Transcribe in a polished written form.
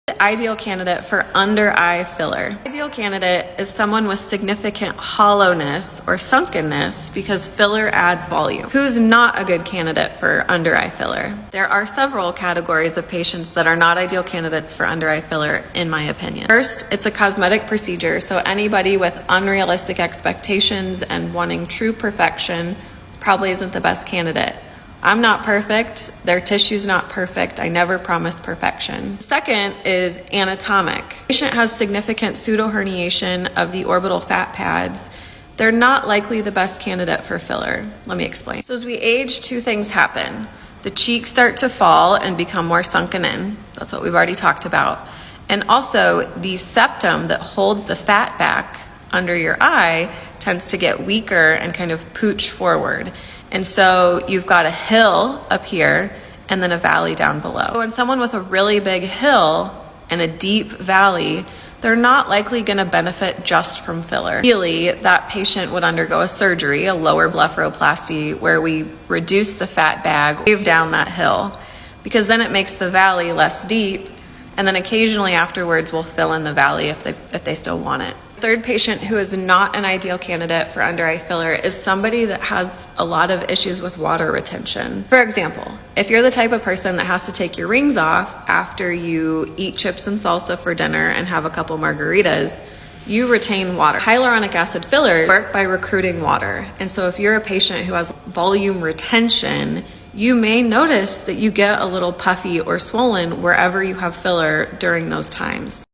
The ideal candidate for under eye filler. Ideal candidate is someone with significant hollowness or sunkenness because filler adds volume. Who's not a good candidate for under eye filler? There are several categories of patients that are not ideal candidates for under eye filler, in my opinion. First, it's a cosmetic procedure, so anybody with unrealistic expectations and wanting true perfection probably isn't the best candidate. I'm not perfect. Their tissue's not perfect. I never promised perfection. Second is anatomic. The patient has significant pseudoherniation of the orbital fat pads. They're not likely the best candidate for filler. Let me explain. So as we age, two things happen. The cheeks start to fall and become more sunken in. That's what we've already talked about. And also the septum that holds the fat back under your eye tends to get weaker and kind of pooch forward. And so you've got a hill up here and then a valley down below. When someone with a really big hill and a deep valley, they're not likely going to benefit just from filler. Ideally, that patient would undergo a surgery, a lower blepharoplasty, where we reduce the fat bag, wave down that hill, because then it makes the valley less deep, and then occasionally afterwards we'll fill in the valley if they still want it. Third patient who is not an ideal candidate for under eye filler is somebody that has a lot of issues with water retention. For example, if you're the type of person that has to take your rings off after you eat chips and salsa for dinner and have a couple margaritas, you retain water. Hyaluronic acid fillers work by recruiting water. And so if you're a patient who has volume retention, you may notice that you get a little puffy or swollen wherever you have filler during those times.